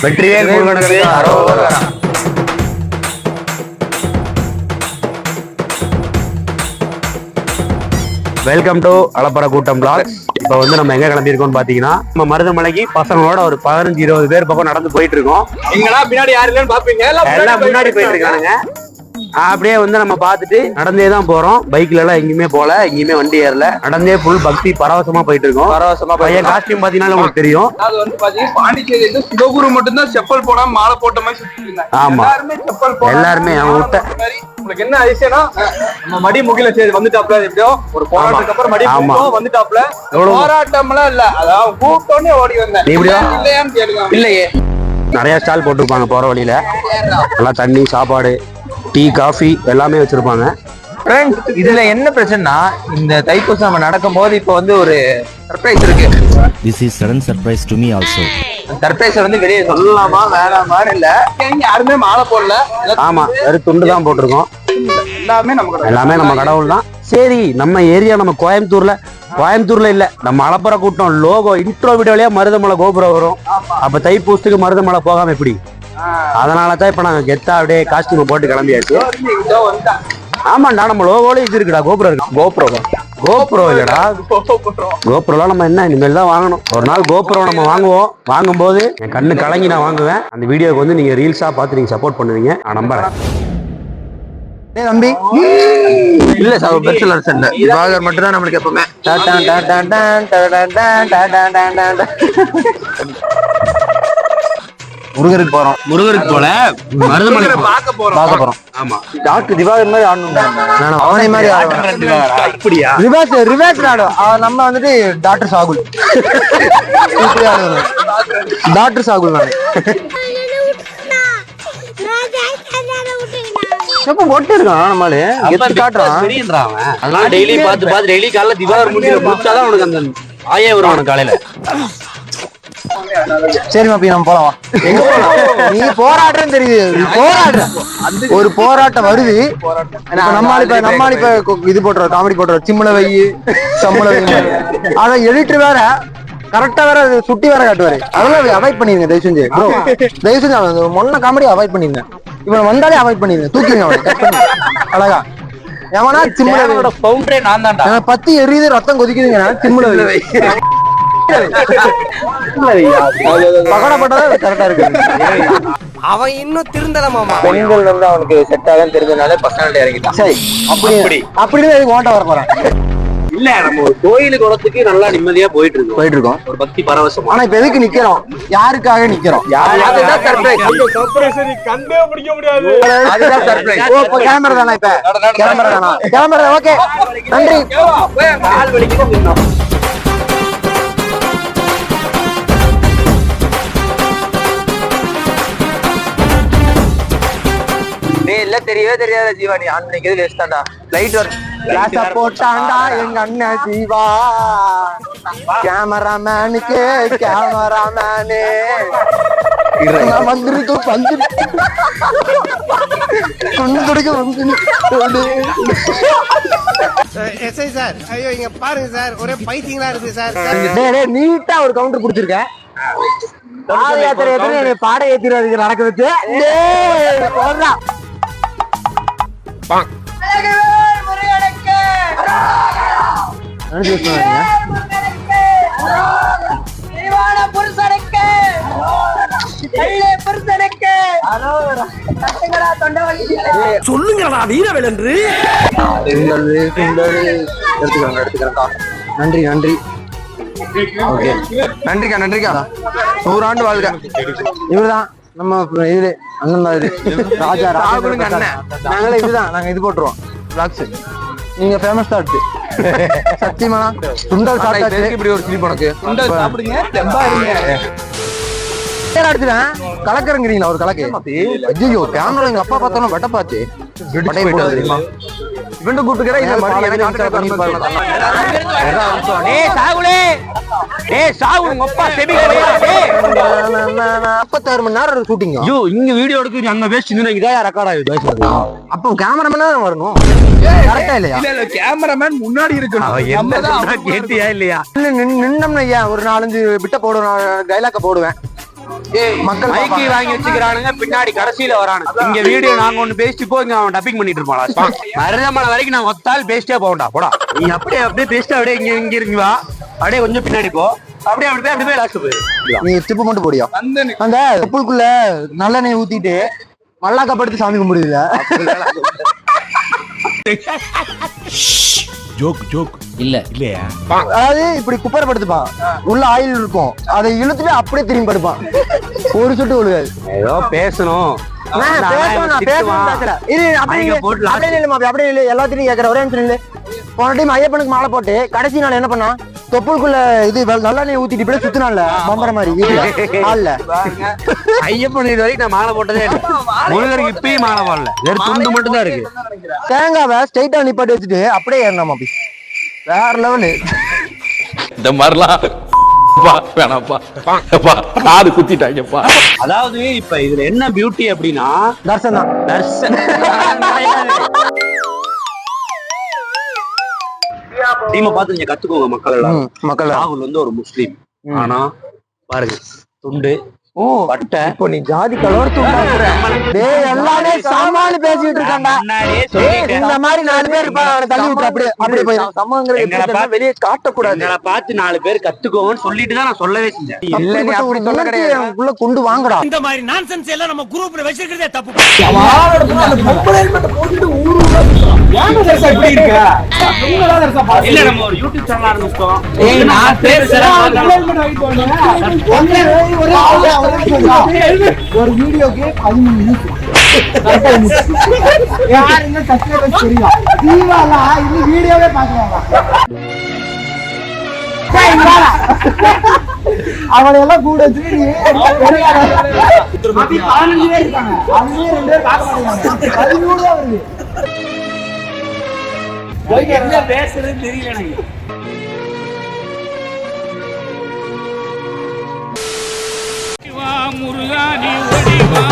வெற்றிவேல் முருகனுக்கு அரோகரா. Welcome to அளப்பற கூட்டம் பிளாக்ஸ். இப்போ வந்து நம்ம எங்க கிளம்பியிருக்கோம்னு பாத்தீங்கன்னா நம்ம மருதமலைக்கு பசங்களோட ஒரு 15-20 பேர் பக்கம் நடந்து போயிட்டு இருக்கோம். எங்கடா பின்னாடி யாரு இல்லன்னு பாப்பீங்க, எல்லாம் முன்னாடி போயிட்டு இருக்கானுங்க. அப்படியே வந்து நம்ம பார்த்துட்டு நடந்தே தான் போறோம். பைக்ல எல்லாம் எங்கேயுமே போல, எங்கேயுமே வண்டி ஏறல, நடந்தே ஃபுல் பக்தி பரவசமா போயிட்டு இருக்கோம். பரவசமா பையன் காஸ்டியூம் பாத்தீங்கன்னா உங்களுக்கு தெரியும். அது வந்து பாத்தீங்கன்னா பாண்டிச்சேரியில சிவகுரு மட்டும் தான் செப்பல் போடாம மாலை போட்ட மாதிரி சுத்திட்டு இருந்தாங்க. ஆமா, எல்லாருமே செப்பல் போடாம எல்லாருமே அவன் விட்ட. உங்களுக்கு என்ன அதிசயம்னா நம்ம மடி முகில சரி வந்துட்டாப்ல, எப்படியோ ஒரு போராட்டத்துக்கு அப்புறம் மடி முகில வந்துட்டாப்ல. போராட்டம்லாம் இல்ல, அதாவது கூட்டோனே ஓடி வந்தேன். இல்லையான்னு கேளுங்க. இல்லையே, நிறைய ஸ்டால் போட்டுருப்பாங்க போற வழியில. எல்லாம் தண்ணி, சாப்பாடு, டீ, காஃபி எல்லாமே வச்சிருப்பாங்க. இதுல என்ன பிரச்சனைனா இந்த தைப்பூசம் நம்ம நடக்கும் போது இப்ப வந்து ஒரு சர்ப்ரைஸ் இருக்கு. This is sudden surprise to me also. Surprise வந்து வெளியே சொல்லலாமா வேணாமான்னு இல்ல, யாருமே மாலை போடல. ஆமா, வெறும் துண்டு தான் போட்டிருக்கோம். எல்லாமே நம்ம கடவுள் தான். சரி, நம்ம ஏரியா நம்ம கோயம்புத்தூர்ல இல்ல, நம்ம அளப்பற கூட்டம் லோகோ இன்ட்ரோ வீடியோலயே மருதமலை கோபுரம் வரும். அப்ப தைப்பூசத்துக்கு மருதமலை போகாம எப்படி? அதனாலதான் இப்ப நாங்க கெத்தா அப்படியே காஸ்டியூம் போட்டு கிளம்பியாச்சு. ஆமாண்டா, நம்ம லோகோல இது இருக்குடா, கோபுரம் இருக்கு. கோப்ரோ இல்லடா, கோப்ரோலாம் நம்ம என்ன இனிமேல் தான் வாங்கணும். ஒரு நாள் கோப்ரோ நம்ம வாங்குவோம். வாங்கும்போது என் கண்ணு கலங்கி நான் வாங்குவேன். அந்த வீடியோக்கு வந்து நீங்க ரீல்ஸா பார்த்து நீங்க சப்போர்ட் பண்ணுவீங்க, நான் நம்புறேன். தம்பி இல்ல சார், பெருசலர் சண்டை திவாகர் மட்டும் தான் நம்மளுக்கு எப்பவுமே. முருகருக்கு போல மருதமலை பார்க்க போறோம். ஆமா, டாக்டர் திவாகர் மாதிரி ஆடணும், அவனை மாதிரி அப்படியா? ரிவர்ஸ் ஆடும். நம்ம வந்துட்டு டாக்டர் சாகுல், டாக்டர் சாகுல் நான் ஒட்டு இருக்கான். நம்மளே காட்டுறான். அதெல்லாம் டெய்லி பார்த்து டெய்லி காலைல திவாகர் முடியல முடிச்சாதான் உனக்கு அந்த ஆயே வரும் உனக்கு காலையில. சரிமா, நம்ம போலாம். நீ போராட்டம் தெரியுது, ஒரு போராட்டம் வருது. நம்மால் இப்ப இது போட்டுறோம், காமெடி போட்டுறோம், சிம்மள வை சம்மள வை. அதான் எடிட்டர் வேற கரெக்டா வேற சுட்டி வேற காட்டுவாரு. அதெல்லாம் அவாய்ட் பண்ணிருங்க தயவு செஞ்சு. தயவு செஞ்சு மொன்ன காமெடி அவாய்ட் பண்ணிருங்க. இவன் வந்தாலே அவாய்ட் பண்ணிருங்க, தூக்கிங்க அவனை அழகா. எவனா சிம்மளோட பவுண்டரே நான் தான். பத்தி எரியுது, ரத்தம் கொதிக்குதுங்க. சிம்மள வை அவன் இன்னும் திருந்தலமாமா. பெண்கள் வந்து அவனுக்கு செட் ஆகும் தெரிஞ்சதுனால பர்சனாலிட்டி இறங்கிட்டான். சரி, அப்படி ஓட்ட வர போறான். இல்ல, நம்ம ஒரு கோயிலு குளத்துக்கு நல்லா நிம்மதியா போயிட்டு இருக்கோம். ஒரு பக்தி பரவசம். ஆனா இப்ப எதுக்கு நிக்கிறோம்? யாருக்காக நிக்கிறோம்? அதுதான் சர்ப்ரைஸ். கண்டே பிடிக்க முடியாது. அதுதான் சர்ப்ரைஸ். ஓ, கேமரா தானா? இப்ப கேமரா தானா? கேமரா. ஓகே, நன்றி. கால் வலிக்குது. இல்ல, தெரியவே தெரியாத ஜீவா, நீ ஆன் பண்ணிக்கிறது வேஸ்ட் தான்டா. லைட் வர கிளாஸ போட்டான்டா எங்க அண்ணன் ஜீவா. கேமராமேனுக்கு கேமராமேனே வந்துருக்கு எஸ்ஐ சார், ஐயோ இங்க பாருங்க சார், ஒரே பைத்தியங்களா இருக்கு சார். நீட்டா ஒரு கவுண்டர் குடுத்திருக்க. பாத யாத்திரை எத்தனை பாட ஏத்திடுவாரு நடக்க வச்சு. சொல்லுங்கடா வீரவேல் என்று. எடுத்துக்கிறேன்க்கா. நன்றி. ஓகே, நன்றிக்கா. 100 ஆண்டு வாழ்க. இவருதான் நம்ம இது அண்ணன் தான். இது ராஜா நாங்களே இதுதான். நாங்க இது போட்டுருவோம் பிளாக்ஸ். நீங்க ஃபேமஸ் தான். சத்தியமா சுண்டல் சாப்பிட்டாச்சு. இப்படி ஒரு ஸ்லிப் உனக்கு. சுண்டல் சாப்பிடுங்க, தெம்பா இருங்க. அடிச்சுதான் கலக்கறங்கிறீங்களா? ஒரு கலக்கு. ஐயோ, கேமரா எங்க அப்பா பார்த்தாலும் வெட்ட பாச்சு. இவன் கூப்பிட்டுக்கிறேன். அப்பத்தாறு மணி நேரம் ஷூட்டிங். இங்க வீடியோ எடுக்க அங்க வேஸ்ட் இதான் ரெக்கார்ட் ஆகுது. அப்போ கேமராமேன் தான் வரணும். கரெக்டா இல்லையா? கேமராமேன் முன்னாடி இருக்கணும். கேட்டியா இல்லையா? நின்னம்னா ஒரு 4-5 பிட்ட போடுவேன், டைலாக்க போடுவேன். மக்கள் மைக்கி பார்ப்பாங்க. வாங்கி வச்சுக்கிறானுங்க, பின்னாடி கடைசியில வரானுங்க. இங்க வீடியோ நாங்க ஒண்ணு பேசிட்டு போ, இங்க அவன் டப்பிங் பண்ணிட்டு இருப்பான். மருதமலை வரைக்கும் நான் ஒத்தால் பேசிட்டே போகண்டா போடா. நீ அப்படியே பேசிட்டு அப்படியே இங்க இறங்கி வா, அப்படியே கொஞ்சம் பின்னாடி போ, அப்படியே போய் லாஸ்ட் போயிரு. நீ ஸ்டிப் மட்டும் போடியா. அந்த தொப்புளுக்குள்ள நல்லெண்ணெய் ஊத்திட்டு மல்லாக்கா படுத்து சாமி கும்பிடுதுல. அதாவது இப்படி குப்பரை படுத்துப்பான், உள்ள ஆயில் இருக்கும், அதை இழுத்துட்டு அப்படியே திரும்பி படுப்பான், ஒரு சொட்டு ஒழுகாது. ஏதோ பேசணும். எல்லாத்தையும் கேக்குற ஒரே நிமிஷம் நில்லு. போன டைம் ஐயப்பனுக்கு மாலை போட்டு கடைசி நாள் என்ன பண்ணா, தொப்புளுக்குள்ள இது நல்லெண்ணெய் ஊத்திட்டு இப்படியே சுத்தினால பம்பர மாதிரி வீட்டுல ஆள்ல. ஐயப்பன் இது வரைக்கும் நான் மாலை போட்டதே இல்லை. முருகருக்கு இப்பயும் மாலை போடல, வெறும் துண்டு மட்டும் தான் இருக்கு. தேங்காவை ஸ்ட்ரைட்டா நிப்பாட்டி வச்சுட்டு அப்படியே ஏறணும் அப்படி. வேற லெவலு. இந்த மாதிரிலாம் வேணாப்பா, காது குத்திட்டாங்கப்பா. அதாவது இப்ப இதுல என்ன பியூட்டி அப்படின்னா, தர்சனம் டீமை பார்த்து நீங்க கத்துக்கோங்க மக்கள் எல்லாம். மக்கள் ராகுல் வந்து ஒரு முஸ்லீம், ஆனா பாருங்க துண்டு பட்டை. இப்போ நீ ஜாதி கலவரத்து எல்லாமே சாமானு பேசிட்டு இருக்காண்டா. இந்த மாதிரி 4 பேர் தள்ளி விட்டு அப்படியே போய் சமூகங்களை வெளியே காட்டக்கூடாது. எங்களை பார்த்து 4 பேர் கத்துக்கோங்கன்னு சொல்லிட்டு தான் நான் சொல்லவே செஞ்சேன். சொல்ல கிடையாது, உள்ள கொண்டு வாங்கடா. இந்த மாதிரி நான்சென்ஸ் எல்லாம் நம்ம குரூப்ல வச்சிருக்கிறதே தப்பு. இல்ல நம்ம ஒரு யூடியூப் சேனல் ஆரம்பிச்சோம். ஒரு வீடியோக்கு 13 நிமிஷம் யாருங்க சப்ஸ்கிரைபர்ஸ் தெரியும். தீவாலா இது வீடியோவே பாக்குறாங்க. அவளை எல்லாம் கூட வச்சு 15 பேர் இருக்காங்க, 2 பேர் பார்க்க மாட்டாங்க. 13 தான் வருது. என்ன பேசுறதுன்னு தெரியல எனக்கு. முருகா நீ ஒளிவா